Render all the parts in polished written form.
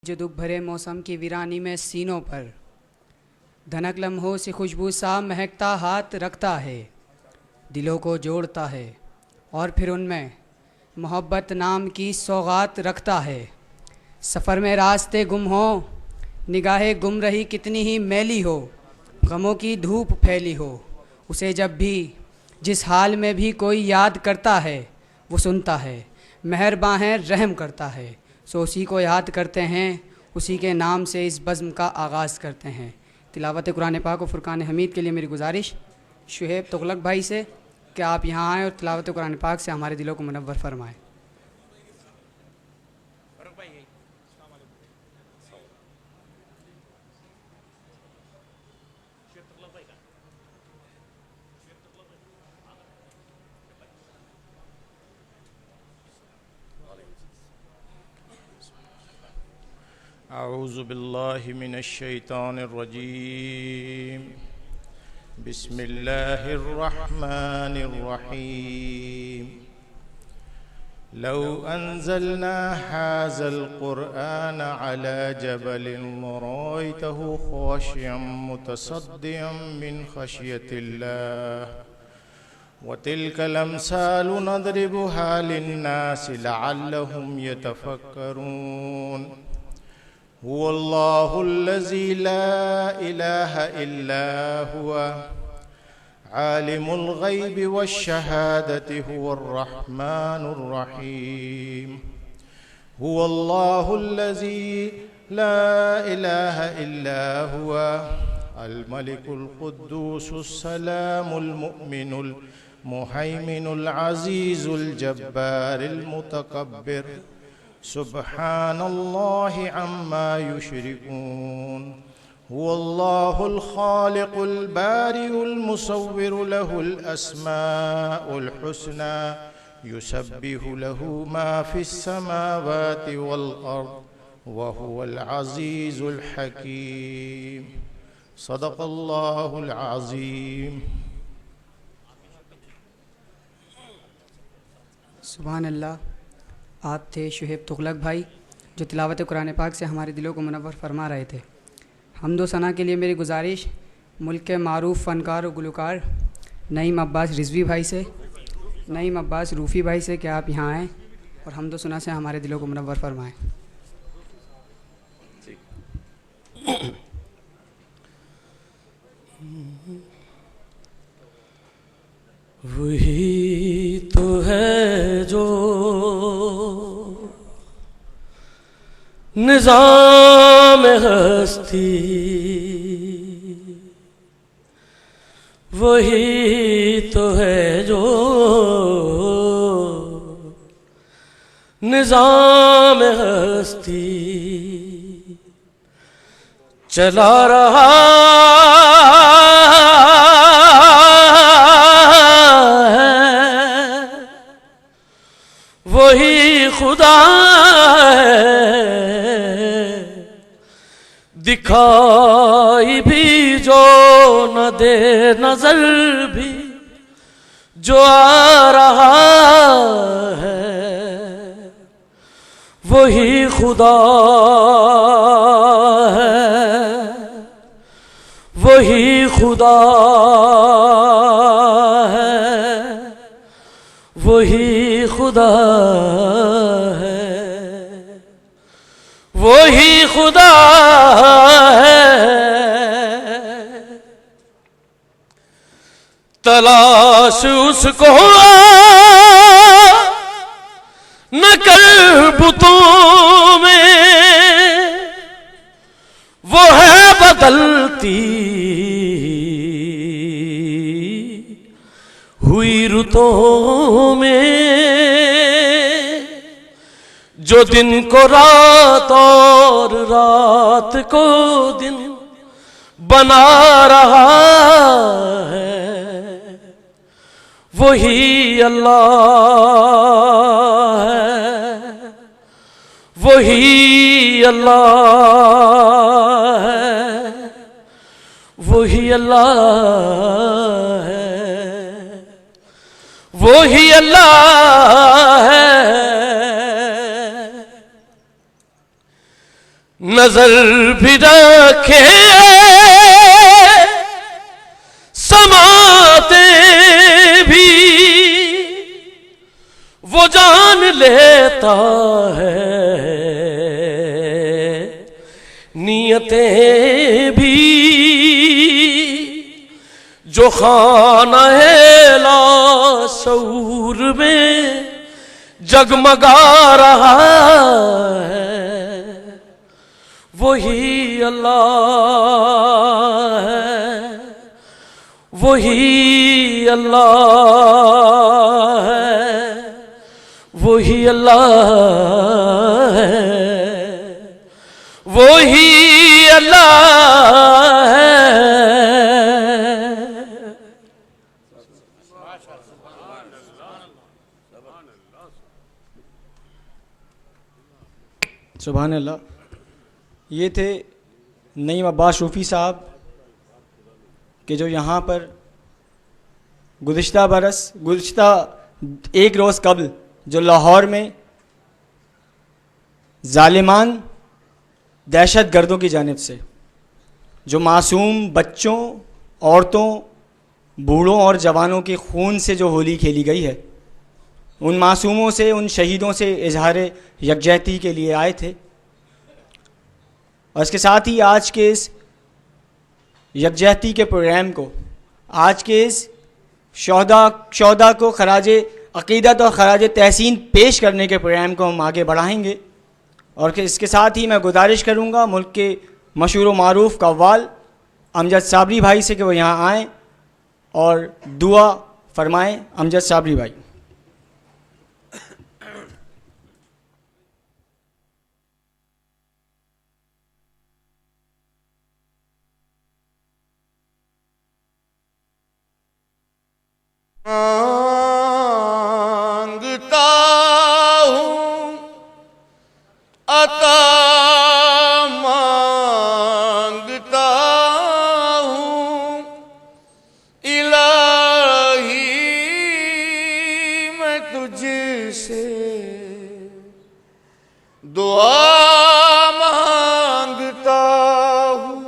जो दुख भरे मौसम की वीरानी में सीनों पर धनक लम्हों से खुशबू सा महकता हाथ रखता है, दिलों को जोड़ता है और फिर उनमें मोहब्बत नाम की सौगात रखता है। सफ़र में रास्ते गुम हो, निगाहें गुम रही कितनी ही मैली हो, गमों की धूप फैली हो, उसे जब भी जिस हाल में भी कोई याद करता है वो सुनता है, मेहरबान है रहम करता है। सो उसी को याद करते हैं, उसी के नाम से इस बज़्म का आगाज़ करते हैं। तिलावत कुरान पाक और फ़ुरक़ान हमीद के लिए मेरी गुजारिश शुएब तुगलक भाई से कि आप यहाँ आएँ और तिलावत कुरान पाक से हमारे दिलों को मुनव्वर फरमाएँ। अऊज़ु बिल्लाहि मिनश शैतानिर रजीम। बिस्मिल्लाहिर रहमानिर रहीम। लौ अंज़लना हाज़ल क़ुरआन अला जबलिन लरअयतहु ख़ाशिअम मुतसद्दिअम मिन ख़श्यतिल्लाह वतिल्कल अम्सालु नदरिबुहा लिन्नासि लअल्लहुम यतफ़क्करून। हुवल्लाहुल्लज़ी ला इलाहा इल्ला हुवा आलिमुल ग़ैबि वश्शहादति हुवर रहमानुर रहीम। हुवल्लाहुल्लज़ी ला इलाहा इल्ला हुवा अल मलिकुल कुद्दूसुस सलामुल मुअ्मिनुल मुहैमिनुल अज़ीज़ुल जब्बारिल मुतकब्बिर सुब्हानल्लाहि अम्मा युश्रिकून। हुवल्लाहुल खालिकुल बारिउल मुसव्विरु लहुल अस्माउल हुस्ना युसब्बिहु लहु मा फिस समावाति वल अर्द व हुवल अज़ीज़ुल हकीम। सदक़ल्लाहुल अज़ीम। सुभान अल्लाह। आप थे शुएब तुगलक भाई जो तिलावत कुरान पाक से हमारे दिलों को मुनव्वर फरमा रहे थे। हम्दो सना के लिए मेरी गुजारिश मुल्क के मारूफ़ फ़नकार और गुलकार नईम अब्बास रिज़वी भाई से, नईम अब्बास रूफ़ी भाई से कि आप यहाँ आएँ और हम्दो सना से हमारे दिलों को मुनव्वर फरमाएँ। वही तो है जो निज़ाम हस्ती, वही तो है जो निज़ाम हस्ती चला रहा है, वही खुदा है। दिखाई भी जो न दे नजर भी जो आ रहा है, वही खुदा है, वही खुदा है, वही खुदा है, वही खुदा है। तलाश उसको न कर बुतों में, वो है बदलती हुई रुतों में, जो दिन को रात और रात को दिन बना रहा है, वही अल्लाह है, वही अल्लाह है, वही अल्लाह है, वही अल्लाह है। नजर भी रखे समाते भी वो जान लेता है, नियतें भी जो खाना है लाशऊर में जगमगा रहा है, वही अल्लाह है, वही अल्लाह है, वही अल्लाह है, वही अल्लाह है। सुभान अल्लाह। ये थे नईम अब्बास शूफ़ी साहब कि जो यहाँ पर गुज़िश्ता एक रोज़ कबल जो लाहौर में ज़ालिमान दहशत गर्दों की जानिब से जो मासूम बच्चों, औरतों, बूढ़ों और जवानों के खून से जो होली खेली गई है, उन मासूमों से, उन शहीदों से इजहार यकजहती के लिए आए थे। और इसके साथ ही आज के इस यकजहती के प्रोग्राम को, आज के इस शोहदा को खराज अक़ीदत और खराज तहसीन पेश करने के प्रोग्राम को हम आगे बढ़ाएंगे। और इसके साथ ही मैं गुजारिश करूँगा मुल्क के मशहूर व मारूफ़ कव्वाल अमजद साबरी भाई से कि वो यहाँ आएँ और दुआ फरमाएँ। अमजद साबरी भाई। मांगता हूँ अता मांगता हूँ इलाही मैं तुझसे दुआ मांगता हूँ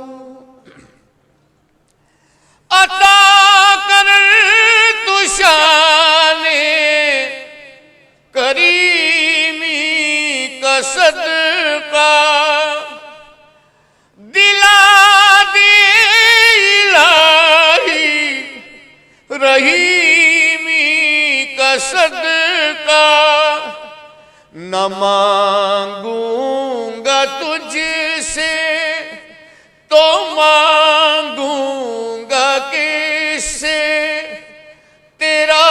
अता शाने करीमी का सदका दिला दे इलाही रहीमी का सदका न मांगूंगा तुझसे तो मांगूंगा किससे, तेरा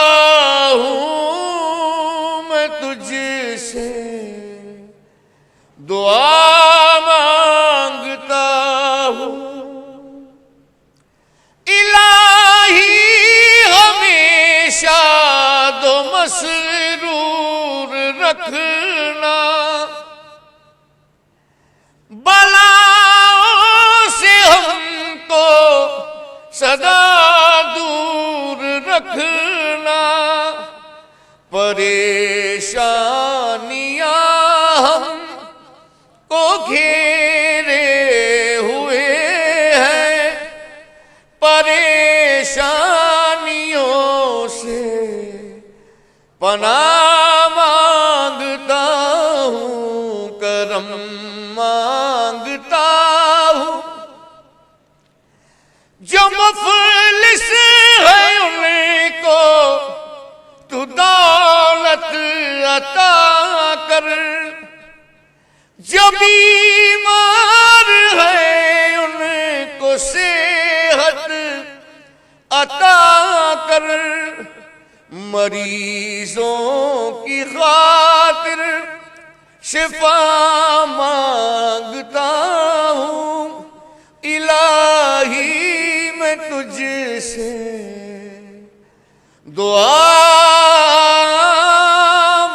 हूँ मैं तुझसे दुआ मांगता हूँ इलाही हमेशा दो मसरूर रखना, बलाओं से हमको सदा दूर रखना, परेशानियां हमको घेरे हुए हैं, परेशानियों से पनाह मांगता हूँ, करम मांगता हूँ। जो मुफलिस है उनको तू दौलत अता कर, जो बीमार है उनको सेहत अता कर, मरीजों की खातिर शिफा मांगता हूँ इलाही मैं तुझसे दुआ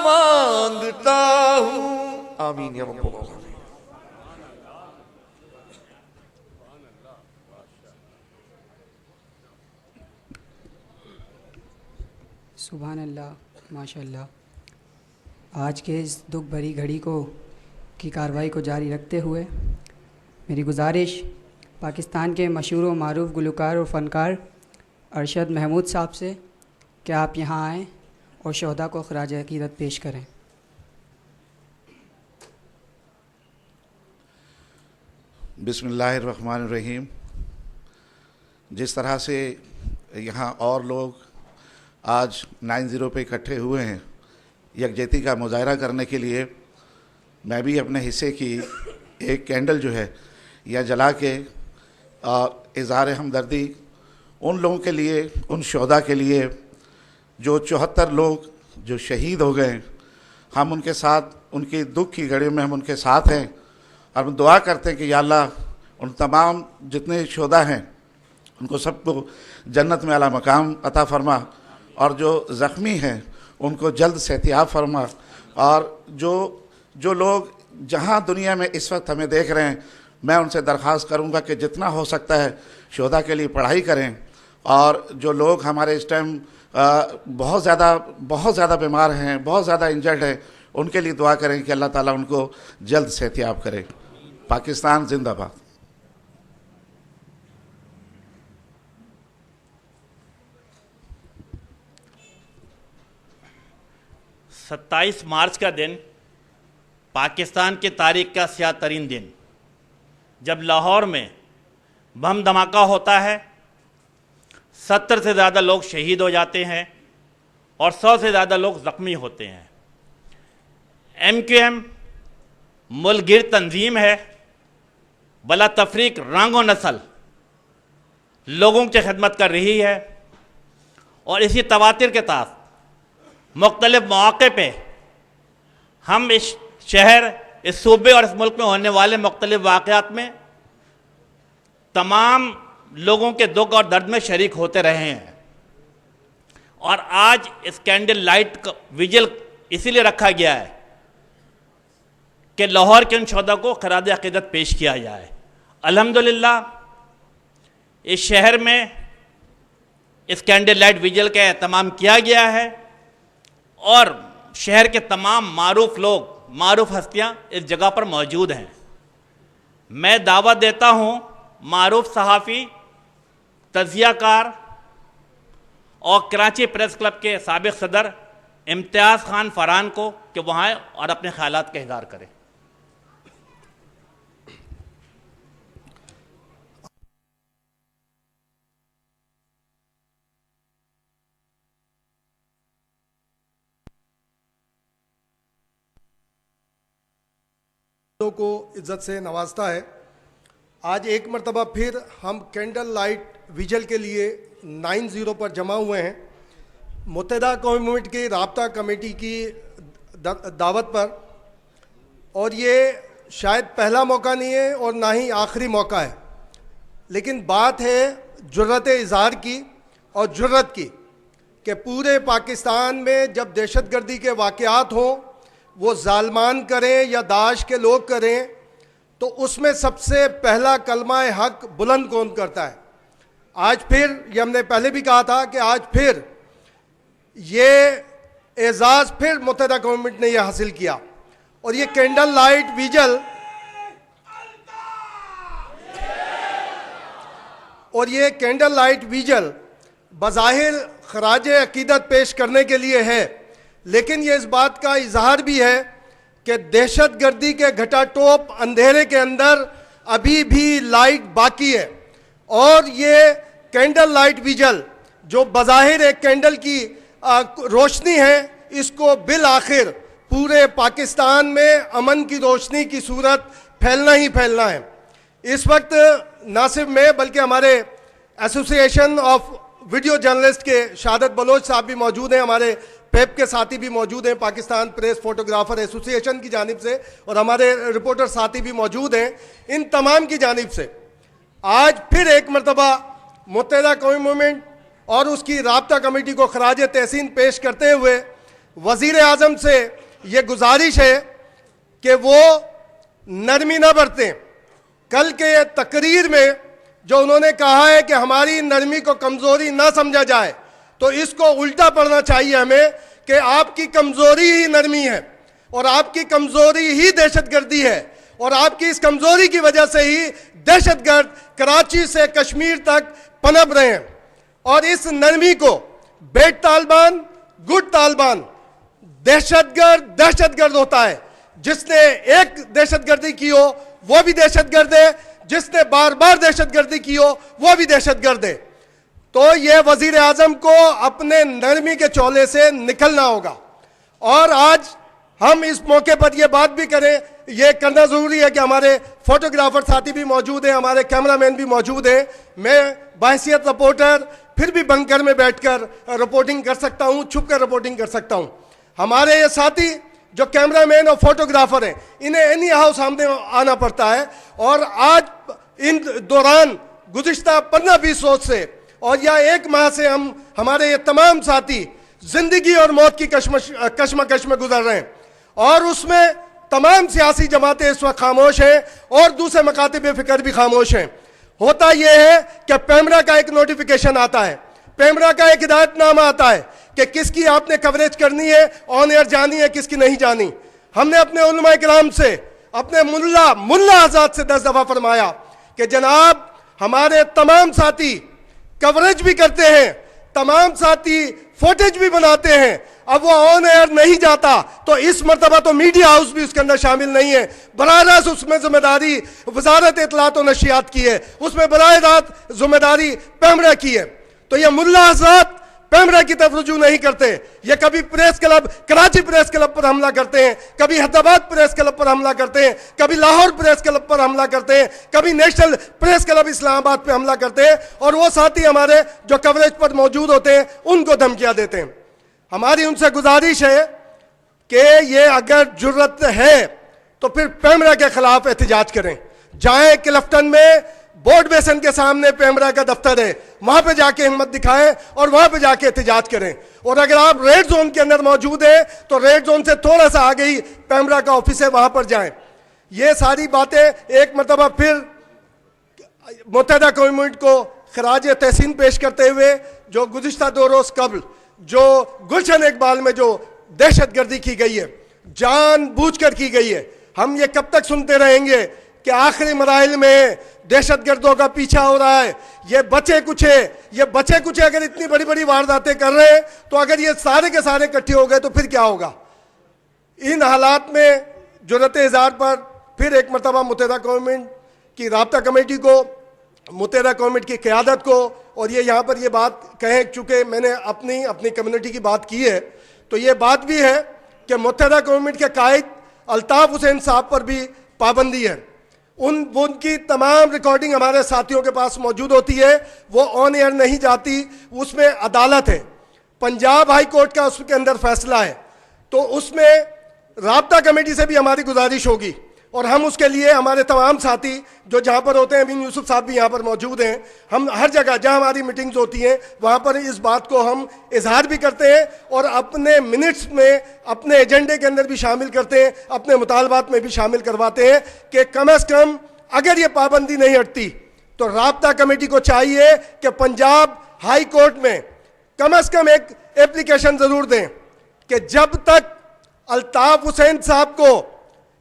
मांगता हूँ। आमीन या रब्बल आलमीन। सुभान अल्लाह, माशाअल्लाह। आज के इस दुख भरी घड़ी की कार्रवाई को जारी रखते हुए मेरी गुजारिश पाकिस्तान के मशहूर व मारूफ गुलकार और फ़नकार अरशद महमूद साहब से कि आप यहाँ आएँ और शहदा को खराज अक़ीदत पेश करें। बिस्मिल्लाहिर्रहमानिर्रहीम। जिस तरह से यहाँ और लोग आज 9-0 पे इकट्ठे हुए हैं यकजहती का मुजाहरा करने के लिए, मैं भी अपने हिस्से की एक कैंडल जो है यह जला के इज़हार हमदर्दी उन लोगों के लिए, उन शहदा के लिए जो 74 लोग जो शहीद हो गए, हम उनके साथ, उनकी दुख की घड़ी में हम उनके साथ हैं और हम दुआ करते हैं कि या अल्लाह उन तमाम जितने शहदा हैं उनको सबको जन्नत में आला मकाम अता फरमा और जो ज़ख्मी हैं उनको जल्द सेहतियाब फरमा। और जो लोग जहाँ दुनिया में इस वक्त हमें देख रहे हैं, मैं उनसे दरख्वास्त करूँगा कि जितना हो सकता है शहदा के लिए पढ़ाई करें। और जो लोग हमारे इस टाइम बहुत ज़्यादा बीमार हैं, बहुत ज़्यादा इंजर्ड हैं, उनके लिए दुआ करें कि अल्लाह ताला उनको जल्द सेहतियाब करे। पाकिस्तान जिंदाबाद। 27 मार्च का दिन पाकिस्तान की तारीख का स्याह तरीन दिन, जब लाहौर में बम धमाका होता है, 70 से ज़्यादा लोग शहीद हो जाते हैं और 100 से ज़्यादा लोग ज़ख्मी होते हैं। MQM मुल्कगिर तंजीम है, बला तफरीक रंग व नस्ल लोगों की खिदमत कर रही है और इसी तवातिर के तहत मुख्तलिफ मौक़े पे हम इस शहर, इस सूबे और इस मुल्क में होने वाले मुख्तलिफ वाक़यात में तमाम लोगों के दुख और दर्द में शरीक होते रहे हैं। और आज इस कैंडल लाइट का विजिल इसीलिए रखा गया है कि लाहौर के उन शहदा को खराज अक़ीदत पेश किया जाए। अल्हम्दुलिल्लाह इस शहर में इस कैंडल लाइट विजिल का एहतमाम किया गया है और शहर के तमाम मारूफ लोग, मारूफ हस्तियाँ इस जगह पर मौजूद हैं। मैं दावत देता हूँ मारूफ सहाफ़ी, तज़ियाकार और कराची प्रेस क्लब के साबिक़ सदर इम्तियाज़ खान फरहान को कि वहाँ आए और अपने ख़यालात का इज़हार करें। को इज्जत से नवाजता है। आज एक मरतबा फिर हम कैंडल लाइट विजिल के लिए 9-0 पर जमा हुए हैं, मुत्तहिदा कौमी मूवमेंट की राब्ता कमेटी की दावत पर। और ये शायद पहला मौका नहीं है और ना ही आखिरी मौका है, लेकिन बात है जुर्रत इज़हार की और जुर्रत की कि पूरे पाकिस्तान में जब दहशतगर्दी के वाक़यात हों, वो जालमान करें या दाश के लोग करें, तो उसमें सबसे पहला कलमा हक बुलंद कौन करता है। आज फिर, ये हमने पहले भी कहा था कि आज फिर ये एजाज़ फिर मुत्तहिदा गवर्नमेंट ने यह हासिल किया। और ये कैंडल लाइट विजिल बज़ाहिर खराज अक़ीदत पेश करने के लिए है, लेकिन ये इस बात का इजहार भी है कि दहशतगर्दी के घटाटोप अंधेरे के अंदर अभी भी लाइट बाकी है। और ये कैंडल लाइट विजिल जो बज़ाहिर एक कैंडल की रोशनी है, इसको बिल आखिर पूरे पाकिस्तान में अमन की रोशनी की सूरत फैलना ही फैलना है। इस वक्त ना सिर्फ मैं बल्कि हमारे एसोसिएशन ऑफ वीडियो जर्नलिस्ट के शहादत बलोच साहब भी मौजूद हैं, हमारे पेप के साथी भी मौजूद हैं, पाकिस्तान प्रेस फोटोग्राफर एसोसिएशन की जानिब से, और हमारे रिपोर्टर साथी भी मौजूद हैं। इन तमाम की जानिब से आज फिर एक मरतबा मुत्तहिदा कौमी मूवमेंट और उसकी राब्ता कमेटी को खराज तहसीन पेश करते हुए वज़ीर आज़म से ये गुजारिश है कि वो नरमी न बरतें। कल के तकरीर में जो उन्होंने कहा है कि हमारी नरमी को कमज़ोरी ना समझा जाए, तो इसको उल्टा पढ़ना चाहिए हमें कि आपकी कमज़ोरी ही नरमी है और आपकी कमज़ोरी ही दहशतगर्दी है और आपकी इस कमजोरी की वजह से ही दहशतगर्द कराची से कश्मीर तक पनप रहे हैं। और इस नरमी को बेड तालिबान, गुड तालिबान, दहशतगर्द होता है। जिसने एक दहशतगर्दी की हो वो भी दहशतगर्द है, जिसने बार बार दहशतगर्दी की हो वो भी दहशतगर्द है। तो ये वजीर आजम को अपने नरमी के चौले से निकलना होगा। और आज हम इस मौके पर यह बात भी करें, यह करना जरूरी है कि हमारे फोटोग्राफर साथी भी मौजूद हैं, हमारे कैमरामैन भी मौजूद हैं। मैं बाहसियत रिपोर्टर फिर भी बंकर में बैठकर रिपोर्टिंग कर सकता हूं, छुप कर रिपोर्टिंग कर सकता हूं। हमारे ये साथी जो कैमरामैन और फोटोग्राफर हैं, इन्हें एनी हाउ सामने आना पड़ता है। और आज इन दौरान गुज़िश्ता 15-20 रोज से और या एक माह से हमारे ये तमाम साथी जिंदगी और मौत की कश्मकश में गुजर रहे हैं। और उसमें तमाम सियासी जमातें इस वक्त खामोश हैं और दूसरे मकातिब फिक्र भी खामोश हैं। होता यह है कि पेमरा का एक नोटिफिकेशन आता है, पेमरा का एक हिदायतनामा आता है कि किसकी आपने कवरेज करनी है, ऑन एयर जानी है, किसकी नहीं जानी। हमने अपने उलमा इकराम से, अपने मुल्ला आजाद से 10 दफा फरमाया कि जनाब हमारे तमाम साथी कवरेज भी करते हैं, तमाम साथी फुटेज भी बनाते हैं, अब वो ऑन एयर नहीं जाता तो इस मरतबा तो मीडिया हाउस भी उसके अंदर शामिल नहीं है। बराह रास्त उसमें जिम्मेदारी वजारत इत्तलात और नशियात की है, उसमें बराह रास्त जिम्मेदारी पेमरा की है। तो ये मुल्ला हजरात पेमरा की तरफ रुजू नहीं करते। ये कभी press club, Karachi press club पर हमला करते हैं, कभी हैदराबाद प्रेस क्लब पर हमला करते हैं, कभी लाहौर प्रेस क्लब पर हमला करते हैं, कभी नेशनल प्रेस क्लब इस्लामाबाद पे हमला करते हैं। और वो साथी हमारे जो कवरेज पर मौजूद होते हैं उनको धमकियां देते हैं। हमारी उनसे गुजारिश है कि ये अगर जुर्रत है तो फिर पेमरा के खिलाफ एहतजाज करें। जाएं क्लिफ्टन में बोर्ड बेसन के सामने पेमरा का दफ्तर है, वहां पे जाके हिम्मत दिखाएं और वहां पे जाके एहतजाज करें। और अगर आप रेड जोन के अंदर मौजूद हैं तो रेड जोन से थोड़ा सा आगे ही पेमरा का ऑफिस है, वहां पर जाएं। ये सारी बातें एक मरतबा फिर मुत्तहदा कौम को खराज तहसीन पेश करते हुए जो गुज़िश्ता 2 रोज कबल जो गुलशन इकबाल में जो दहशतगर्दी की गई है, जानबूझकर की गई है, हम ये कब तक सुनते रहेंगे कि आखिरी मराइल में दहशतगर्दों का पीछा हो रहा है। ये बचे कुछ अगर इतनी बड़ी बड़ी वारदातें कर रहे हैं तो अगर ये सारे के सारे इकट्ठे हो गए तो फिर क्या होगा। इन हालात में जुर्रत इज़हार पर फिर एक मरतबा मुत्तहदा कौम की राब्ता कमेटी को, मुत्तहदा कौम की क़यादत को, और ये यहाँ पर ये बात कहें, चूँकि मैंने अपनी कम्युनिटी की बात की है तो ये बात भी है कि मुत्तहदा कौम के कायद अल्ताफ़ हुसैन साहब पर भी पाबंदी है। उनकी तमाम रिकॉर्डिंग हमारे साथियों के पास मौजूद होती है, वो ऑन एयर नहीं जाती, उसमें अदालत है, पंजाब हाई कोर्ट का उसके अंदर फैसला है। तो उसमें राब्ता कमेटी से भी हमारी गुजारिश होगी और हम उसके लिए हमारे तमाम साथी जो जहाँ पर होते हैं, अमीन यूसुफ साहब भी यहाँ पर मौजूद हैं, हम हर जगह जहाँ हमारी मीटिंग्स होती हैं वहाँ पर इस बात को हम इजहार भी करते हैं और अपने मिनट्स में अपने एजेंडे के अंदर भी शामिल करते हैं, अपने मुतालबात में भी शामिल करवाते हैं कि कम अज़ कम अगर ये पाबंदी नहीं हटती तो राब्ता कमेटी को चाहिए कि पंजाब हाई कोर्ट में कम अज़ कम एक एप्लीकेशन ज़रूर दें कि जब तक अल्ताफ़ हुसैन साहब को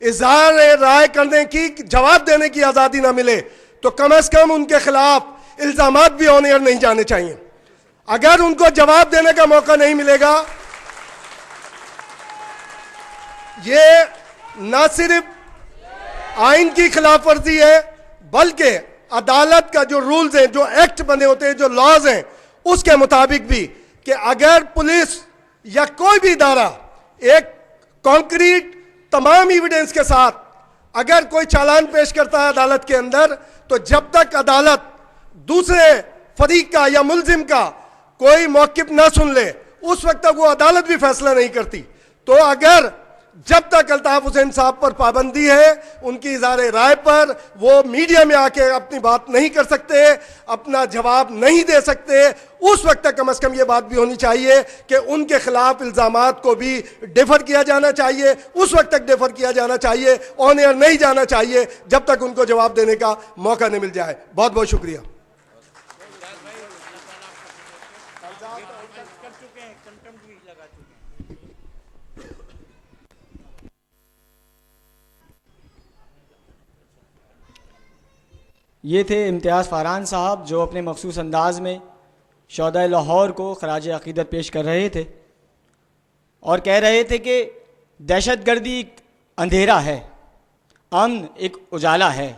इजहार राय करने की, जवाब देने की आज़ादी ना मिले तो कम अज़ कम उनके खिलाफ इल्ज़ामात भी ऑन एयर नहीं जाने चाहिए। अगर उनको जवाब देने का मौका नहीं मिलेगा, ये ना सिर्फ आइन की खिलाफ वर्जी है बल्कि अदालत का जो रूल्स हैं, जो एक्ट बने होते हैं, जो लॉज हैं, उसके मुताबिक भी कि अगर पुलिस या कोई भी इदारा एक कॉन्क्रीट तमाम एविडेंस के साथ अगर कोई चालान पेश करता है अदालत के अंदर, तो जब तक अदालत दूसरे फरीक का या मुलजिम का कोई मौक़िफ़ ना सुन ले उस वक्त तक वो अदालत भी फैसला नहीं करती। तो अगर जब तक अल्ताफ़ हुसैन साहब पर पाबंदी है, उनकी इज़हार राय पर वो मीडिया में आके अपनी बात नहीं कर सकते, अपना जवाब नहीं दे सकते, उस वक्त तक कम से कम ये बात भी होनी चाहिए कि उनके खिलाफ इल्ज़ामात को भी डिफ़र किया जाना चाहिए, उस वक्त तक डिफ़र किया जाना चाहिए, ऑन एयर नहीं जाना चाहिए जब तक उनको जवाब देने का मौका नहीं मिल जाए। बहुत बहुत शुक्रिया। ये थे इम्तियाज़ फ़ारान साहब जो अपने मखसूस अंदाज में शोहदाए लाहौर को खराज अक़ीदत पेश कर रहे थे और कह रहे थे कि दहशतगर्दी एक अंधेरा है, अमन एक उजाला है,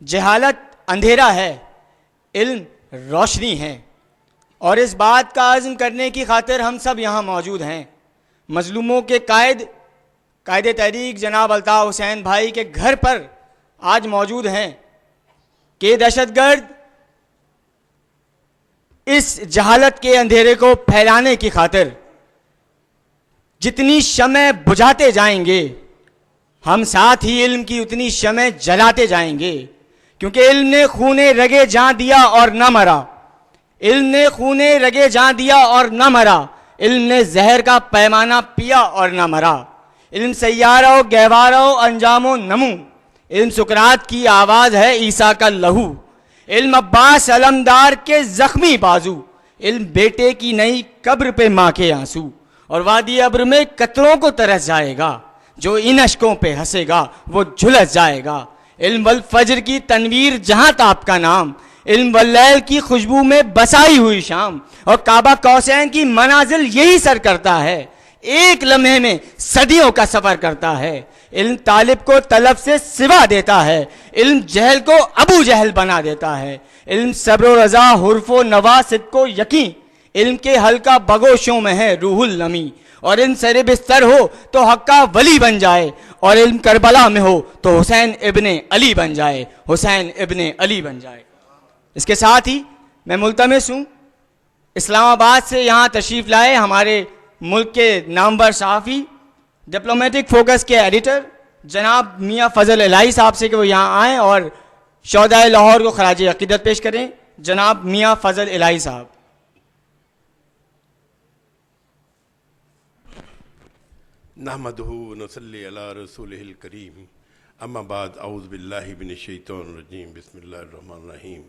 जहालत अंधेरा है, इल्म रोशनी है। और इस बात का आज़म करने की खातिर हम सब यहाँ मौजूद हैं। मजलूमों के कायद तहरीक जनाब अल्ताफ़ हुसैन भाई के घर पर आज मौजूद हैं कि दहशतगर्द इस जहालत के अंधेरे को फैलाने की खातिर जितनी शमएं बुझाते जाएंगे, हम साथ ही इल्म की उतनी शमएं जलाते जाएंगे, क्योंकि इल्म ने खूने रगे जां दिया और न मरा। इल्म ने खूने रगे जां दिया और न मरा। इल्म ने जहर का पैमाना पिया और न मरा। इल्म सैयारो गहवारो अंजामो नमू। इल्म सुकरात की आवाज़ है ईसा का लहू। इल्म अब्बास अलमदार के जख्मी बाजू। इल्म बेटे की नई कब्र पे माँ के आंसू। और वादी अब्र में कतरों को तरस जाएगा, जो इन अश्कों पे हंसेगा वो झुलस जाएगा। इल्म वल फज्र की तनवीर जहां ताप का नाम। इल्म वल्लैल की खुशबू में बसाई हुई शाम। और काबा कौसैन की मनाजिल यही सर करता है, एक लम्हे में सदियों का सफर करता है। इल्म तालिब को तलब से सिवा देता है। इल्म जहल को अबू जहल बना देता है। इल्म सब्र व रज़ा हुर्फो नवा सिद्को यकीन। इल्म के हल्का बगोशों में है रूहुल नमी। और इन सरे बिस्तर हो तो हक्का वली बन जाए, और इल्म करबला में हो तो हुसैन इब्ने अली बन जाए। हुसैन इब्ने अली बन जाए। इसके साथ ही मैं मुल्तमिस हूँ इस्लामाबाद से यहाँ तशरीफ़ लाए हमारे मुल्क के नामवर सहाफ़ी, डिप्लोमेटिक फोकस के एडिटर जनाब मियाँ फ़ज़ल इलाही साहब से कि वो यहाँ आएँ और शोहदाए लाहौर को खराज अक़ीदत पेश करें। जनाब मियाँ फ़ज़ल इलाही साहब। नहमदुहु व नसल्ली अला रसूलिहिल करीम, अम्मा बाद, औज़ु बिल्लाहि मिनश शैतानिर रजीम, बिस्मिल्लाहिर रहमानिर रहीम।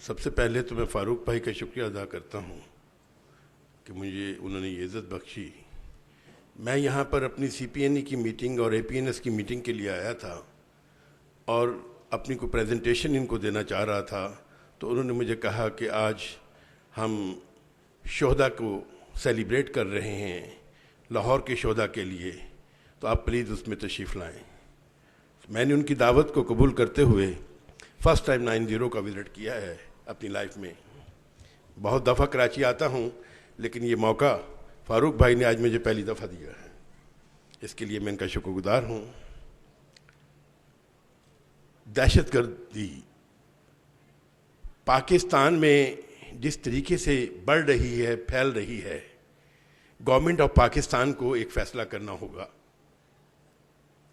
सबसे पहले तो मैं फ़ारूक भाई का शुक्रिया अदा करता हूँ कि मुझे उन्होंने ये इज़्ज़त बख्शी। मैं यहाँ पर अपनी CPNE की मीटिंग और APNS की मीटिंग के लिए आया था और अपनी को प्रेजेंटेशन इनको देना चाह रहा था, तो उन्होंने मुझे कहा कि आज हम शोहदा को सेलिब्रेट कर रहे हैं, लाहौर के शोहदा के लिए, तो आप प्लीज़ उसमें तशरीफ़ लाएँ। मैंने उनकी दावत को कबूल करते हुए फ़र्स्ट टाइम 90 का विज़िट किया है अपनी लाइफ में। बहुत दफ़ा कराची आता हूँ, लेकिन ये मौका फ़ारूक भाई ने आज मुझे पहली दफ़ा दिया है, इसके लिए मैं इनका शुक्रगुज़ार हूँ। दहशतगर्दी पाकिस्तान में जिस तरीके से बढ़ रही है, फैल रही है, गवर्नमेंट ऑफ पाकिस्तान को एक फ़ैसला करना होगा।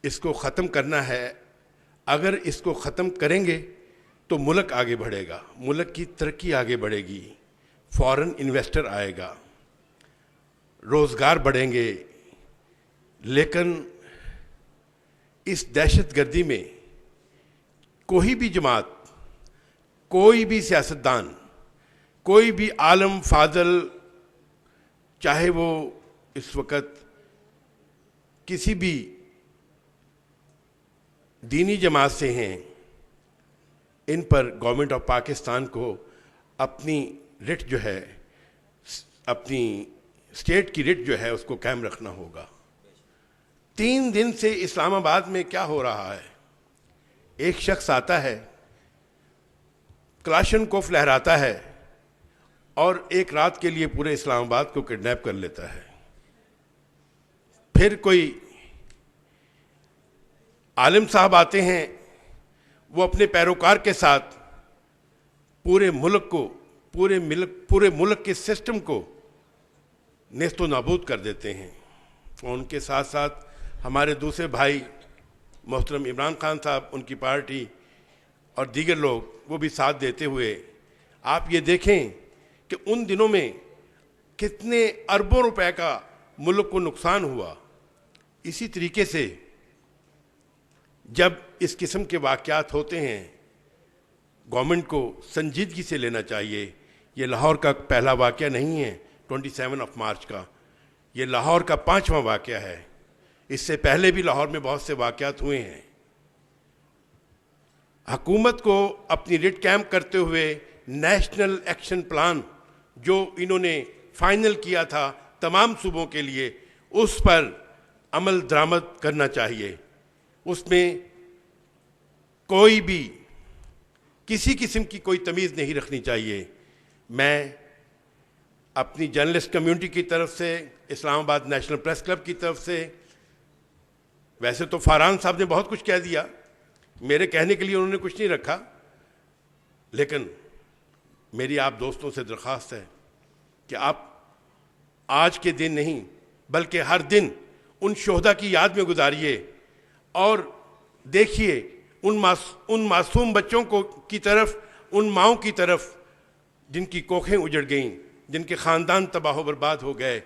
इसको ख़त्म करना है। अगर इसको ख़त्म करेंगे तो मुल्क आगे बढ़ेगा, मुल्क की तरक्की आगे बढ़ेगी, फॉरेन इन्वेस्टर आएगा, रोज़गार बढ़ेंगे। लेकिन इस दहशतगर्दी में कोई भी जमात, कोई भी सियासतदान, कोई भी आलम फाजल, चाहे वो इस वक्त किसी भी दीनी जमात से हैं, इन पर गवर्नमेंट ऑफ पाकिस्तान को अपनी रिट जो है, अपनी स्टेट की रिट जो है, उसको कायम रखना होगा। 3 दिन से इस्लामाबाद में क्या हो रहा है? एक शख्स आता है, क्लाशनकोफ लहराता है और एक रात के लिए पूरे इस्लामाबाद को किडनैप कर लेता है। फिर कोई आलिम साहब आते हैं, वो अपने पैरोकार के साथ पूरे मुल्क को, पूरे मुल्क के सिस्टम को नेस्तो नाबूद कर देते हैं। और उनके साथ साथ हमारे दूसरे भाई मोहतरम इमरान खान साहब, उनकी पार्टी और दीगर लोग, वो भी साथ देते हुए, आप ये देखें कि उन दिनों में कितने अरबों रुपए का मुल्क को नुकसान हुआ। इसी तरीके से जब इस किस्म के वाक़यात होते हैं, गवर्नमेंट को संजीदगी से लेना चाहिए। ये लाहौर का पहला वाक़या नहीं है 27 मार्च का, ये लाहौर का 5वां वाक़या है। इससे पहले भी लाहौर में बहुत से वाक़यात हुए हैं। हुकूमत को अपनी रिट कैंप करते हुए नेशनल एक्शन प्लान जो इन्होंने फाइनल किया था तमाम सूबों के लिए, उस पर अमल दरामद करना चाहिए। उसमें कोई भी किसी किस्म की कोई तमीज़ नहीं रखनी चाहिए। मैं अपनी जर्नलिस्ट कम्युनिटी की तरफ से, इस्लामाबाद नेशनल प्रेस क्लब की तरफ से, वैसे तो फारान साहब ने बहुत कुछ कह दिया, मेरे कहने के लिए उन्होंने कुछ नहीं रखा, लेकिन मेरी आप दोस्तों से दरख्वास्त है कि आप आज के दिन नहीं बल्कि हर दिन उन शोहदा की याद में गुजारिए और देखिए उन मासूम बच्चों को की तरफ, उन माओं की तरफ जिनकी कोखें उजड़ गईं, जिनके ख़ानदान तबाह बर्बाद हो गए।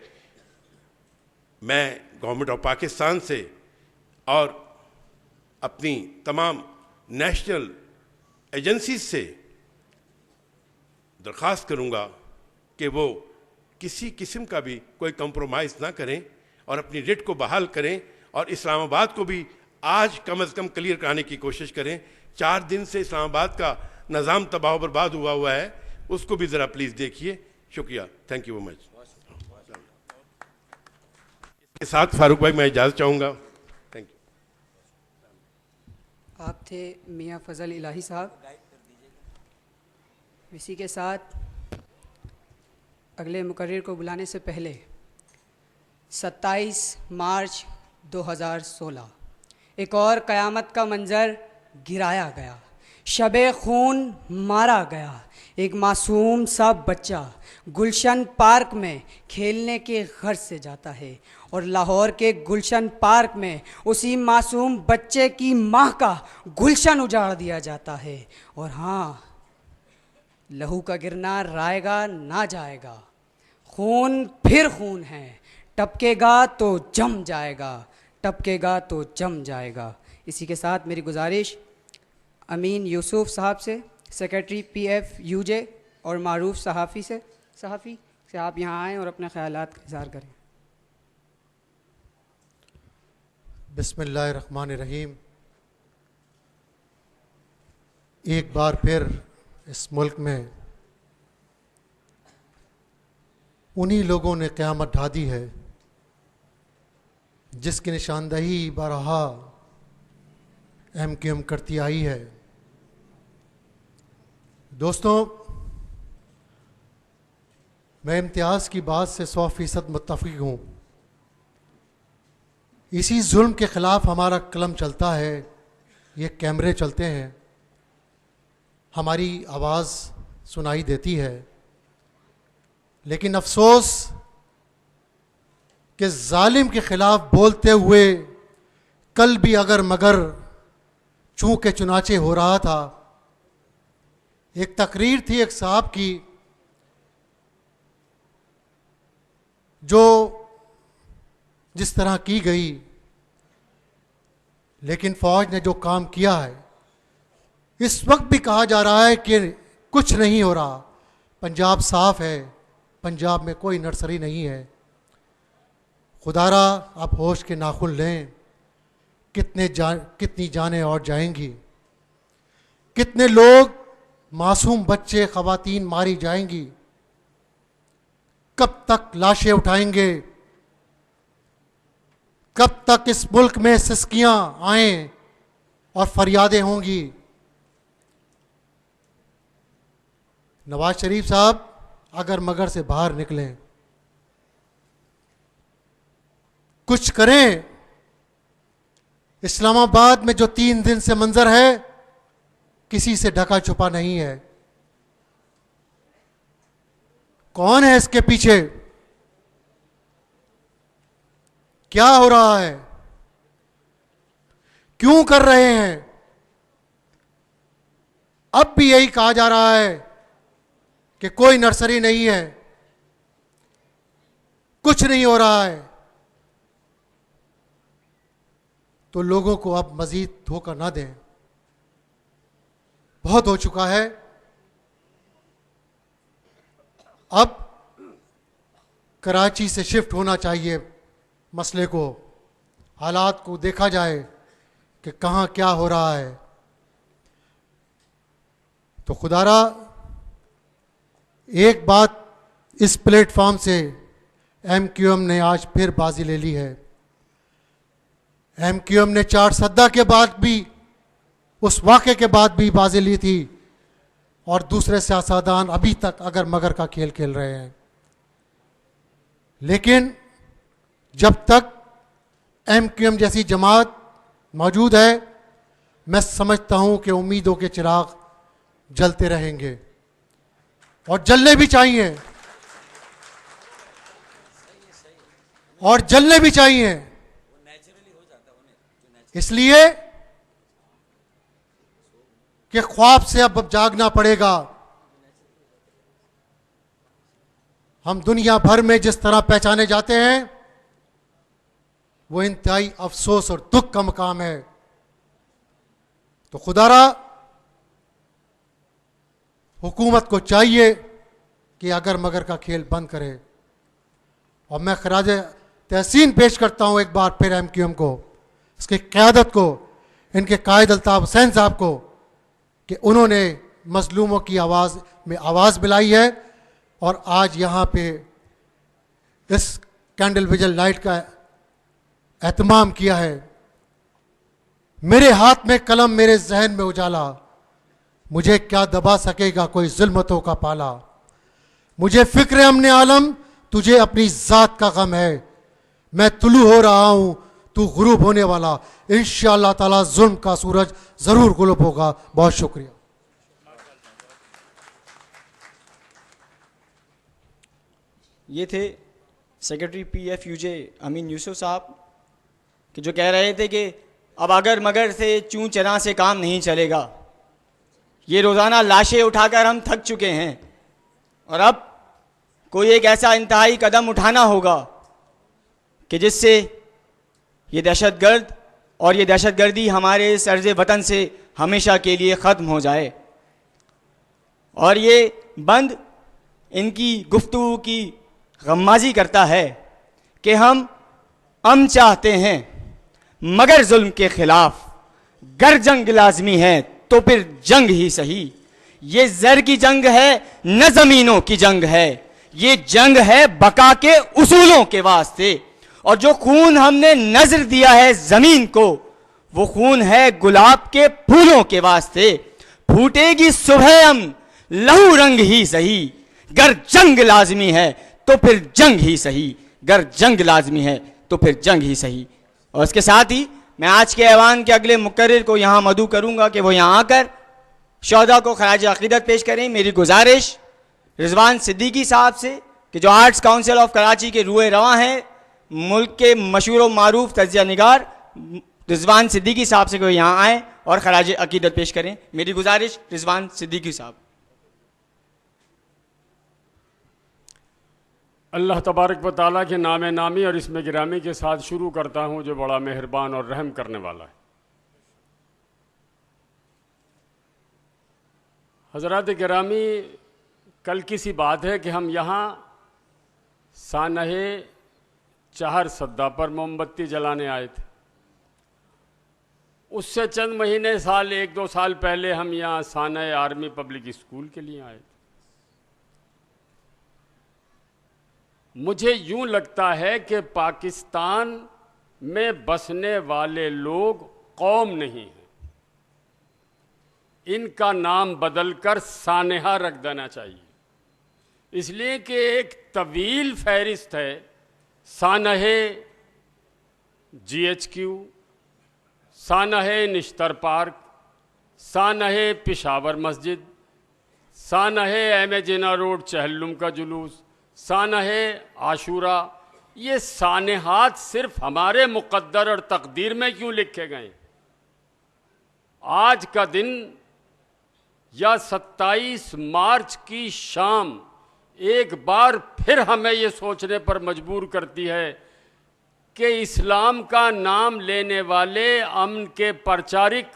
मैं गवर्नमेंट ऑफ पाकिस्तान से और अपनी तमाम नेशनल एजेंसीज से दरख्वास्त करूंगा कि वो किसी किस्म का भी कोई कंप्रोमाइज़ ना करें और अपनी रिट को बहाल करें और इस्लामाबाद को भी आज कम अज़ कम क्लियर कराने की कोशिश करें। 4 दिन से इस्लामाबाद का निज़ाम तबाह बर्बाद हुआ है, उसको भी ज़रा प्लीज़ देखिए। शुक्रिया, थैंक यू वेरी मच। इसके साथ फारूक भाई मैं इजाज़त चाहूँगा। Thank you. आप थे मियाँ फजल इलाही साहब। इसी के साथ अगले मुकर्रिर को बुलाने से पहले 27 मार्च 2016 एक और क़यामत का मंज़र गिराया गया। शबे खून मारा गया। एक मासूम सा बच्चा गुलशन पार्क में खेलने के गर्ज से जाता है और लाहौर के गुलशन पार्क में उसी मासूम बच्चे की माँ का गुलशन उजाड़ दिया जाता है। और हाँ, लहू का गिरना रायगा ना जाएगा। खून फिर खून है, टपकेगा तो जम जाएगा, टपकेगा तो जम जाएगा। इसी के साथ मेरी गुजारिश अमीन यूसुफ साहब से, सेक्रेटरी PF UJ और मारूफ सहाफ़ी से आप यहाँ आएँ और अपने ख्यालात का इज़हार करें। बिस्मिल्लाहिर्रहमानिर्रहीम। एक बार फिर इस मुल्क में उन्हीं लोगों ने क़यामत ढा दी है जिसकी निशानदही बारहा MQM करती आई है। दोस्तों, मैं इम्तियाज़ की बात से 100% मुत्तफ़िक़ हूँ। इसी जुल्म के ख़िलाफ़ हमारा कलम चलता है, ये कैमरे चलते हैं, हमारी आवाज़ सुनाई देती है। लेकिन अफसोस कि जालिम के ख़िलाफ़ बोलते हुए कल भी अगर मगर चूँकि चुनाचे हो रहा था। एक तकरीर थी एक साहब की जो जिस तरह की गई, लेकिन फ़ौज ने जो काम किया है, इस वक्त भी कहा जा रहा है कि कुछ नहीं हो रहा, पंजाब साफ़ है, पंजाब में कोई नर्सरी नहीं है। खुदारा आप होश के नाखुन लें। कितनी जानें और जाएंगी, कितने लोग मासूम बच्चे ख़वातीन मारी जाएंगी, कब तक लाशें उठाएंगे, कब तक इस मुल्क में सिसकियां आएं और फरियादें होंगी। नवाज शरीफ साहब अगर मगर से बाहर निकलें, कुछ करें। इस्लामाबाद में जो 3 दिन से मंजर है किसी से ढका छुपा नहीं है। कौन है इसके पीछे? क्या हो रहा है? क्यों कर रहे हैं? अब भी यही कहा जा रहा है कि कोई नर्सरी नहीं है, कुछ नहीं हो रहा है। तो लोगों को अब मजीद धोखा ना दें, बहुत हो चुका है। अब कराची से शिफ्ट होना चाहिए मसले को, हालात को देखा जाए कि कहाँ क्या हो रहा है। तो खुदारा एक बात इस प्लेटफॉर्म से एमक्यूएम ने आज फिर बाजी ले ली है। एमक्यूएम ने 4 सद्दा के बाद भी, उस वाक़े के बाद भी बाजी ली थी, और दूसरे सियासतदान अभी तक अगर मगर का खेल खेल रहे हैं। लेकिन जब तक एमक्यूएम जैसी जमात मौजूद है, मैं समझता हूं कि उम्मीदों के चिराग जलते रहेंगे और जलने भी चाहिए, और जलने भी चाहिए। इसलिए कि ख्वाब से अब जागना पड़ेगा। हम दुनिया भर में जिस तरह पहचाने जाते हैं वो इंतहाई अफसोस और दुख का मकाम है। तो खुदारा हुकूमत को चाहिए कि अगर मगर का खेल बंद करे। और मैं खराज तहसीन पेश करता हूं एक बार फिर एमक्यूएम को, इसकी क़यादत को, इनके कायद अल्ताफ हुसैन साहब को, कि उन्होंने मजलूमों की आवाज़ में आवाज़ मिलाई है और आज यहाँ पे इस कैंडल विजल नाइट का एहतमाम किया है। मेरे हाथ में कलम, मेरे जहन में उजाला, मुझे क्या दबा सकेगा कोई जुल्मतों का पाला। मुझे फिक्र अमने आलम, तुझे अपनी ज़ात का गम है। मैं तुलू हो रहा हूँ, तू गुरूब होने वाला। इंशाअल्लाह ताला जुल्म का सूरज ज़रूर गुरूब होगा। बहुत शुक्रिया। ये थे सेक्रेटरी PFUJ अमीन यूसुफ साहब, कि जो कह रहे थे कि अब अगर मगर से चूं चना से काम नहीं चलेगा। ये रोज़ाना लाशें उठाकर हम थक चुके हैं और अब कोई एक ऐसा इंतहाई कदम उठाना होगा कि जिससे ये दहशतगर्द और ये दहशतगर्दी हमारे इस अर्ज़ वतन से हमेशा के लिए ख़त्म हो जाए। और ये बंद इनकी गुफ्तगू की गम्माजी करता है कि हम चाहते हैं मगर जुल्म के खिलाफ गर जंग लाजमी है तो फिर जंग ही सही। ये ज़र की जंग है न ज़मीनों की जंग है, ये जंग है बका के उसूलों के वास्ते। और जो खून हमने नजर दिया है ज़मीन को, वो खून है गुलाब के फूलों के वास्ते। फूटेगी सुबह हम लहू रंग ही सही, गर जंग लाजमी है तो फिर जंग ही सही, गर जंग लाजमी है तो फिर जंग ही सही। और इसके साथ ही मैं आज के ऐवान के अगले मुकर्रिर को यहाँ मदऊ करूँगा कि वो यहाँ आकर शोहदा को खराज अकीदत पेश करें। मेरी गुजारिश रिजवान सिद्दीकी साहब से, कि जो आर्ट्स काउंसिल ऑफ कराची के रूए रवां हैं, मुल्क के मशहूर व मारूफ तजिया निगार रिजवान सिद्दीकी साहब से, को यहाँ आएँ और खराज अकीदत पेश करें। मेरी गुजारिश रिजवान सिद्दीकी साहब। अल्लाह तबारक व तआला के नाम नामी और इसमें गिरामी के साथ शुरू करता हूँ, जो बड़ा मेहरबान और रहम करने वाला है। हज़रात गिरामी, कल की सी बात है कि हम यहाँ सानहे चार सद्दा पर मोमबत्ती जलाने आए थे। उससे चंद महीने, साल, 1-2 साल पहले हम यहाँ सानहे आर्मी पब्लिक स्कूल के लिए आए थे। मुझे यूं लगता है कि पाकिस्तान में बसने वाले लोग कौम नहीं हैं, इनका नाम बदलकर सानेहा रख देना चाहिए। इसलिए कि एक तवील फहरिस्त है, सानहे GHQ, सानहे निश्तर पार्क, सानहे पिशावर मस्जिद, सानहे एम जिना रोड चहल्लुम का जुलूस, सानहे आशूरा। ये सानेहात सिर्फ हमारे मुक़द्दर और तकदीर में क्यों लिखे गए? आज का दिन या 27 मार्च की शाम एक बार फिर हमें ये सोचने पर मजबूर करती है कि इस्लाम का नाम लेने वाले अमन के प्रचारक,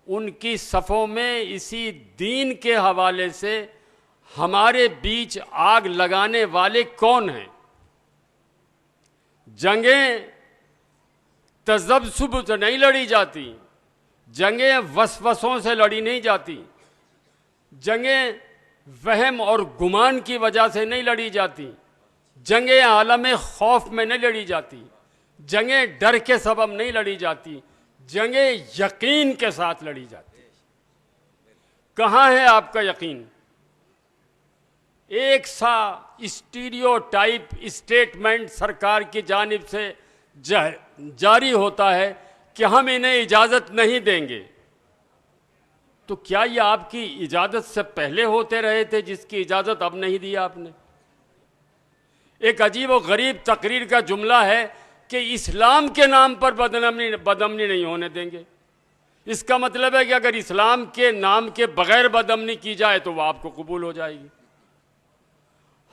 उनकी सफ़ों में इसी दीन के हवाले से हमारे बीच आग लगाने वाले कौन हैं? जंगें तज़ब्ज़ुब से नहीं लड़ी जाती, जंगें वसवसों से लड़ी नहीं जाती। जंगें वहम और गुमान की वजह से नहीं लड़ी जाती, जंगें आलम खौफ में नहीं लड़ी जाती, जंगें डर के सबब नहीं लड़ी जाती, जंगें यकीन के साथ लड़ी जाती। कहाँ है आपका यकीन? एक सा स्टीरियोटाइप स्टेटमेंट सरकार की जानिब से जारी होता है कि हम इन्हें इजाज़त नहीं देंगे। तो क्या ये आपकी इजाज़त से पहले होते रहे थे जिसकी इजाज़त अब नहीं दी आपने? एक अजीब और गरीब तकरीर का जुमला है कि इस्लाम के नाम पर बदअमनी नहीं होने देंगे। इसका मतलब है कि अगर इस्लाम के नाम के बगैर बदअमनी की जाए तो वह आपको कबूल हो जाएगी।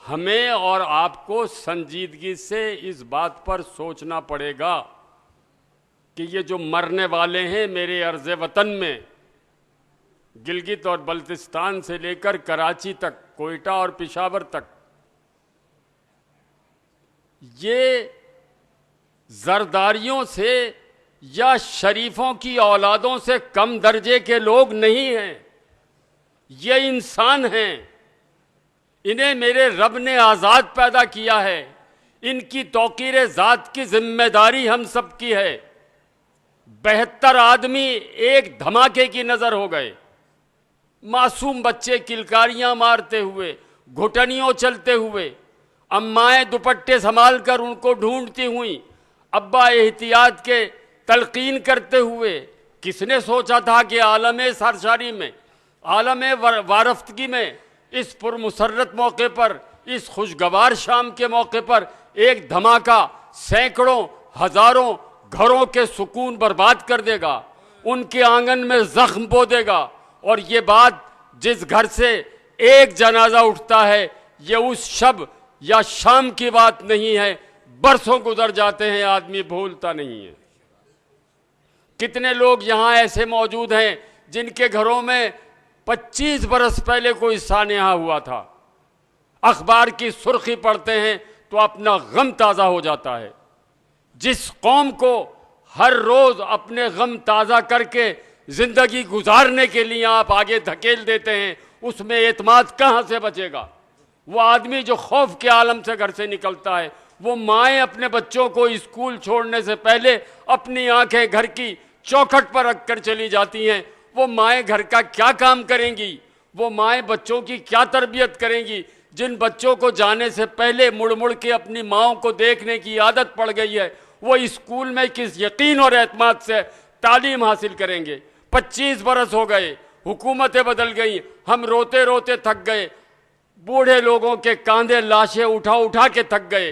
हमें और आपको संजीदगी से इस बात पर सोचना पड़ेगा कि ये जो मरने वाले हैं मेरे अर्ज़ वतन में, गिलगित और बल्तिस्तान से लेकर कराची तक, कोयटा और पेशावर तक, ये जरदारियों से या शरीफों की औलादों से कम दर्जे के लोग नहीं हैं। ये इंसान हैं। इन्हें मेरे रब ने आज़ाद पैदा किया है। इनकी तौकीर ज़ात की जिम्मेदारी हम सब की है। 72 आदमी एक धमाके की नज़र हो गए। मासूम बच्चे किलकारियां मारते हुए, घुटनियों चलते हुए, अम्माएं दुपट्टे संभाल कर उनको ढूंढती हुई, अब्बा एहतियात के तलकीन करते हुए। किसने सोचा था कि आलम सरसारी में, आलम वारफ्तगी में, इस पुरमुसर्रत मौके पर, इस खुशगवार शाम के मौके पर एक धमाका सैकड़ों हजारों घरों के सुकून बर्बाद कर देगा, उनके आंगन में जख्म बो देगा। और ये बात जिस घर से एक जनाजा उठता है, ये उस शब या शाम की बात नहीं है। बरसों गुजर जाते हैं, आदमी भूलता नहीं है। कितने लोग यहाँ ऐसे मौजूद हैं जिनके घरों में 25 बरस पहले कोई सानेहा हुआ था। अखबार की सुर्खी पढ़ते हैं तो अपना गम ताज़ा हो जाता है। जिस कौम को हर रोज़ अपने गम ताज़ा करके ज़िंदगी गुजारने के लिए आप आगे धकेल देते हैं, उसमें एतमाद कहाँ से बचेगा? वो आदमी जो खौफ के आलम से घर से निकलता है, वो माएँ अपने बच्चों को स्कूल छोड़ने से पहले अपनी आंखें घर की चौखट पर रख कर चली जाती हैं। वो माएँ घर का क्या काम करेंगी? वो माएँ बच्चों की क्या तरबियत करेंगी? जिन बच्चों को जाने से पहले मुड़ मुड़ के अपनी माँओं को देखने की आदत पड़ गई है, वो स्कूल में किस यकीन और एतमाद से तालीम हासिल करेंगे? 25 बरस हो गए, हुकूमतें बदल गई, हम रोते रोते थक गए, बूढ़े लोगों के कांधे लाशें उठा उठा के थक गए।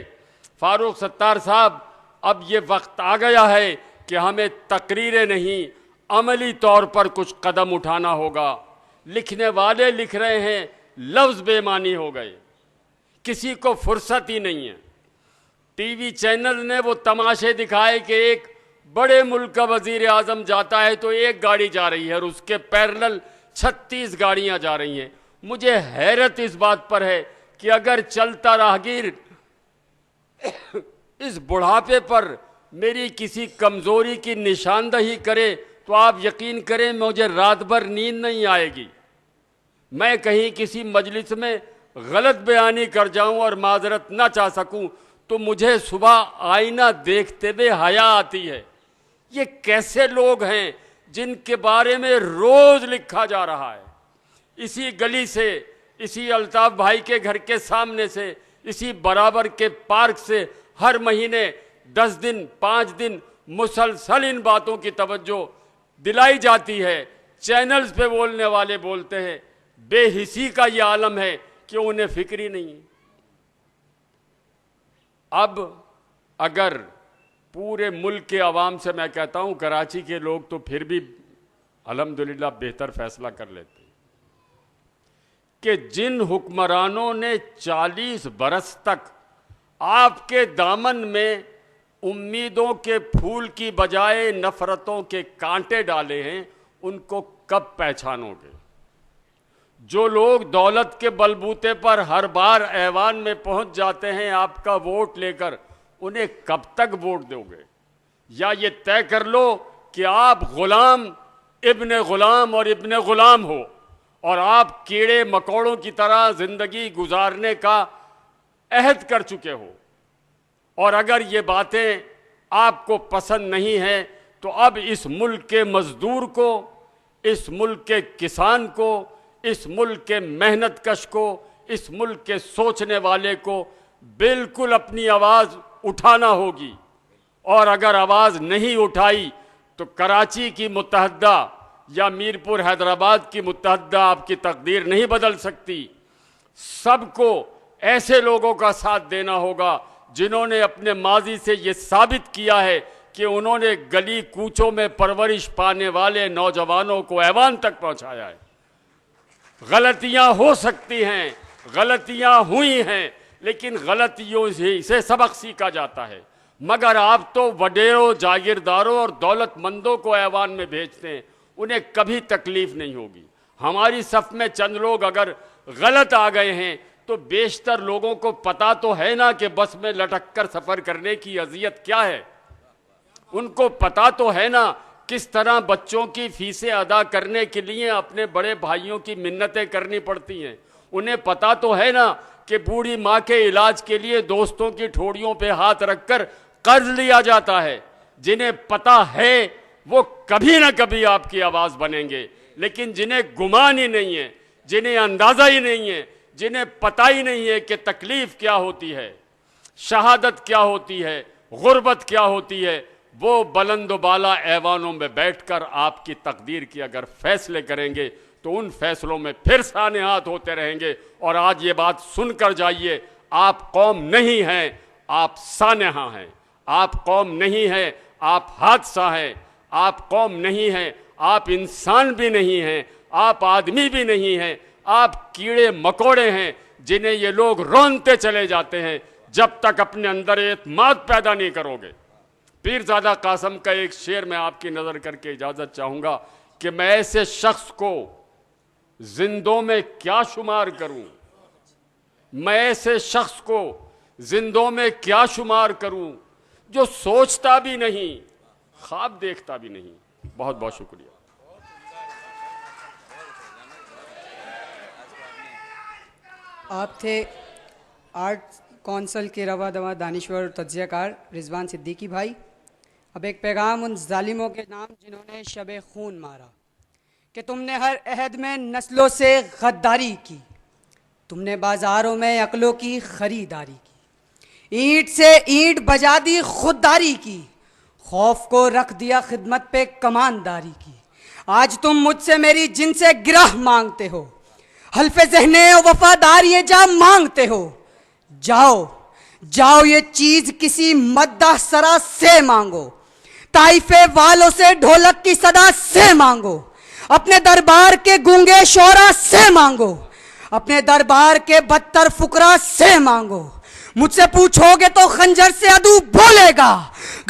फारूक सत्तार साहब, अब ये वक्त आ गया है कि हमें तकरीरें नहीं, अमली तौर पर कुछ कदम उठाना होगा। लिखने वाले लिख रहे हैं, लफ्ज़ बेमानी हो गए, किसी को फुर्सत ही नहीं है। टीवी चैनल ने वो तमाशे दिखाए कि एक बड़े मुल्क का वजीर आज़म जाता है तो एक गाड़ी जा रही है और उसके पैरेलल 36 गाड़ियां जा रही हैं। मुझे हैरत इस बात पर है कि अगर चलता राहगीर इस बुढ़ापे पर मेरी किसी कमज़ोरी की निशानदही करे तो आप यकीन करें मुझे रात भर नींद नहीं आएगी। मैं कहीं किसी मजलिस में गलत बयानी कर जाऊं और माजरत ना चाह सकूं तो मुझे सुबह आईना देखते हुए हया आती है। ये कैसे लोग हैं जिनके बारे में रोज लिखा जा रहा है? इसी गली से, इसी अल्ताफ भाई के घर के सामने से, इसी बराबर के पार्क से हर महीने 10 दिन 5 दिन मुसलसल इन बातों की तवज्जो दिलाई जाती है। चैनल्स पे बोलने वाले बोलते हैं। बेहिसी का ये आलम है कि उन्हें फिक्र ही नहीं। अब अगर पूरे मुल्क के अवाम से मैं कहता हूं, कराची के लोग तो फिर भी अल्हम्दुलिल्लाह बेहतर फैसला कर लेते हैं कि जिन हुक्मरानों ने 40 बरस तक आपके दामन में उम्मीदों के फूल की बजाय नफरतों के कांटे डाले हैं, उनको कब पहचानोगे? जो लोग दौलत के बलबूते पर हर बार ऐवान में पहुंच जाते हैं आपका वोट लेकर, उन्हें कब तक वोट दोगे? या ये तय कर लो कि आप गुलाम, इब्ने गुलाम और इब्ने गुलाम हो और आप कीड़े मकोड़ों की तरह जिंदगी गुजारने का अहद कर चुके हो। और अगर ये बातें आपको पसंद नहीं है तो अब इस मुल्क के मजदूर को, इस मुल्क के किसान को, इस मुल्क के मेहनतकश को, इस मुल्क के सोचने वाले को बिल्कुल अपनी आवाज़ उठाना होगी। और अगर आवाज़ नहीं उठाई तो कराची की मुत्तहदा या मीरपुर हैदराबाद की मुत्तहदा आपकी तकदीर नहीं बदल सकती। सबको ऐसे लोगों का साथ देना होगा जिन्होंने अपने माजी से ये साबित किया है कि उन्होंने गली कूचों में परवरिश पाने वाले नौजवानों को ऐवान तक पहुंचाया है। गलतियां हो सकती हैं, गलतियां हुई हैं, लेकिन गलतियों से सबक सीखा जाता है। मगर आप तो वडेरों, जागीरदारों और दौलतमंदों को ऐवान में भेजते हैं, उन्हें कभी तकलीफ नहीं होगी। हमारी सफ में चंद लोग अगर गलत आ गए हैं तो बेशतर लोगों को पता तो है ना कि बस में लटक कर सफ़र करने की अजियत क्या है। उनको पता तो है ना किस तरह बच्चों की फीसें अदा करने के लिए अपने बड़े भाइयों की मिन्नतें करनी पड़ती हैं। उन्हें पता तो है ना कि बूढ़ी माँ के इलाज के लिए दोस्तों की ठोड़ियों पे हाथ रखकर कर्ज लिया जाता है। जिन्हें पता है वो कभी ना कभी आपकी आवाज़ बनेंगे, लेकिन जिन्हें गुमान ही नहीं है, जिन्हें अंदाज़ा ही नहीं है, जिन्हें पता ही नहीं है कि तकलीफ़ क्या होती है, शहादत क्या होती है, गुर्बत क्या होती है, वो बुलंद बाला ऐवानों में बैठकर आपकी तकदीर की अगर फैसले करेंगे तो उन फैसलों में फिर साने हाथ होते रहेंगे। और आज ये बात सुनकर जाइए, आप कौम नहीं हैं, आप सानेहा हैं। आप कौम नहीं है, आप हादसा हैं। आप कौम नहीं है, आप इंसान भी नहीं हैं, आप आदमी भी नहीं हैं, आप कीड़े मकोड़े हैं जिन्हें ये लोग रौंदते चले जाते हैं जब तक अपने अंदर एतमाद पैदा नहीं करोगे। पीरजादा कासम का एक शेर मैं आपकी नज़र करके इजाज़त चाहूँगा कि मैं ऐसे शख्स को जिंदों में क्या शुमार करूँ, मैं ऐसे शख्स को जिंदों में क्या शुमार करूँ जो सोचता भी नहीं, ख्वाब देखता भी नहीं। बहुत बहुत शुक्रिया। आप थे आर्ट कौंसल के रवा दवा दानिश्वर और तज्जियाकार रिजवान सिद्दीकी भाई। अब एक पैगाम उन जालिमों के नाम जिन्होंने शबे खून मारा कि तुमने हर अहद में नस्लों से गद्दारी की, तुमने बाज़ारों में अकलों की खरीदारी की, ईंट से ईंट बजा दी खुददारी की, खौफ को रख दिया खिदमत पे कमानदारी की। आज तुम मुझसे मेरी जिनसे गिरह मांगते हो, हल्फे ज़हने वफादार ये जा मांगते हो। जाओ जाओ ये चीज किसी मद्दा सरा से मांगो, ताइफे वालों से ढोलक की सदा से मांगो, अपने दरबार के गूंगे शोरा से मांगो, अपने दरबार के बदतर फुकरा से मांगो। मुझसे पूछोगे तो खंजर से अदू बोलेगा,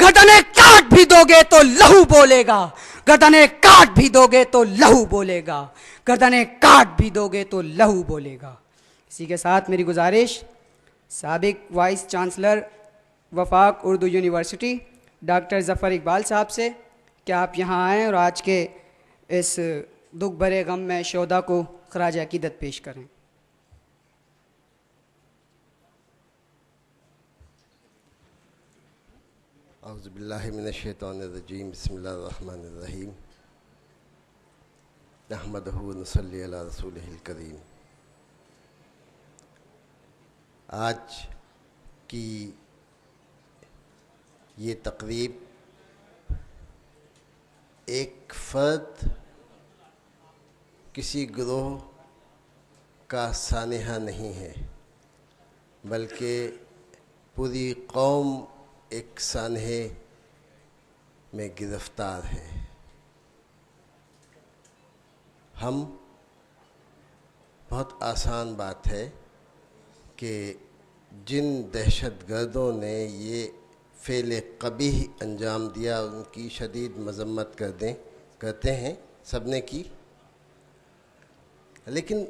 गर्दने काट भी दोगे तो लहू बोलेगा, गर्दने काट भी दोगे तो लहू बोलेगा, गर्दने काट भी दोगे तो लहू बोलेगा। इसी के साथ मेरी गुजारिश साबिक vice chancellor Wafaq Urdu university doctor Zafar Iqbal साहब से कि आप यहाँ आएँ और आज के इस दुख भरे गम में शोदा को खराज अकीदत पेश करें। औज़ु बिल्लाहि मिनश्शैतानिर्रजीम बिस्मिल्लाहिर्रहमानिर्रहीम नहमदुहु व नसल्ली अला रसूलिहिल करीम। आज की ये तकरीब एक फ़र्द किसी ग्रोह का सानेहा नहीं है, बल्कि पूरी कौम एक सानहे में गिरफ्तार है। हम बहुत आसान बात है कि जिन दहशतगर्दों ने ये फ़ेल कबीह अंजाम दिया उनकी शदीद मज़म्मत करते हैं, सब ने की। लेकिन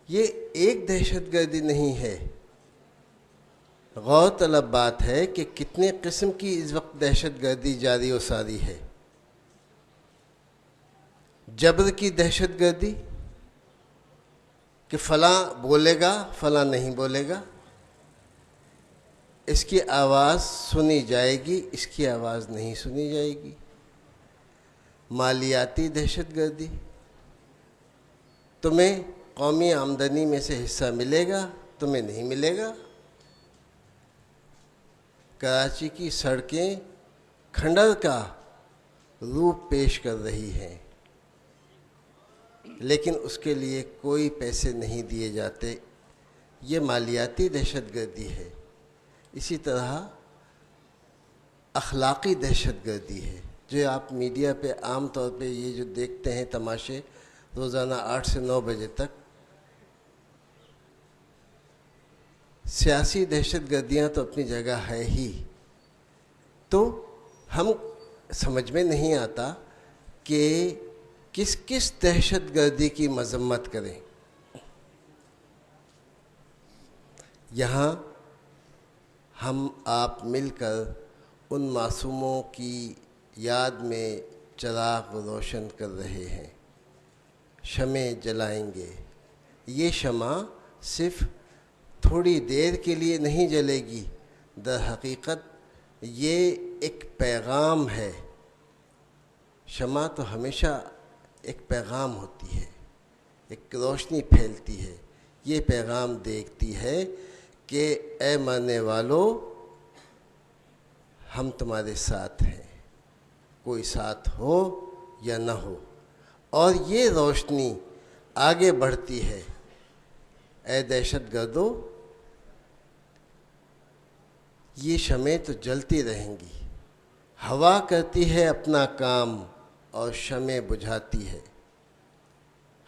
ये एक दहशतगर्दी नहीं है। गौर तलब बात है कि कितने किस्म की इस वक्त दहशतगर्दी जारी और सारी है। जबर की दहशतगर्दी, कि फ़लाँ बोलेगा, फ़लाँ नहीं बोलेगा, इसकी आवाज़ सुनी जाएगी, इसकी आवाज़ नहीं सुनी जाएगी। मालियाती दहशतगर्दी, तुम्हें कौमी आमदनी में से हिस्सा मिलेगा, तुम्हें नहीं मिलेगा। कराची की सड़कें खंडर का रूप पेश कर रही हैं, लेकिन उसके लिए कोई पैसे नहीं दिए जाते। ये मालियाती दहशतगर्दी है। इसी तरह अखलाक़ी दहशतगर्दी है, जो आप मीडिया पे आम तौर पे ये जो देखते हैं तमाशे रोज़ाना 8 से 9 बजे तक। सियासी दहशतगर्दियाँ तो अपनी जगह है ही, तो हम समझ में नहीं आता कि किस किस दहशतगर्दी की मजम्मत करें। यहाँ हम आप मिलकर उन मासूमों की याद में चिराग रोशन कर रहे हैं, शमें जलाएंगे। ये शमा सिर्फ थोड़ी देर के लिए नहीं जलेगी, दर हकीकत ये एक पैगाम है। शमा तो हमेशा एक पैगाम होती है, एक रोशनी फैलती है। ये पैगाम देखती है कि ए मरने वालों, हम तुम्हारे साथ हैं, कोई साथ हो या न हो। और ये रोशनी आगे बढ़ती है, ए दहशतगर्दों, ये शमें तो जलती रहेंगी। हवा करती है अपना काम और शमें बुझाती है।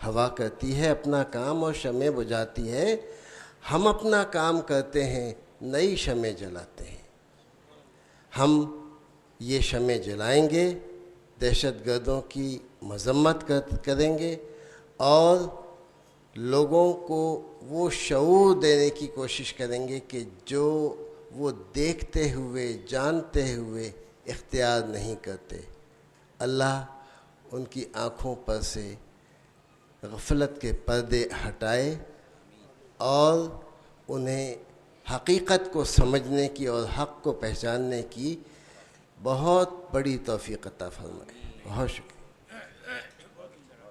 हवा करती है अपना काम और शमें बुझाती है। हम अपना काम करते हैं, नई शमें जलाते हैं। हम ये शमें जलाएंगे, दहशतगर्दों की मजम्मत करेंगे और लोगों को वो शऊर देने की कोशिश करेंगे कि जो वो देखते हुए जानते हुए इख्तियार नहीं करते। अल्लाह उनकी आँखों पर से गफलत के पर्दे हटाए और उन्हें हकीकत को समझने की और हक़ को पहचानने की बहुत बड़ी तौफ़ीक़ अता फ़रमाए। बहुत शुक्रिया।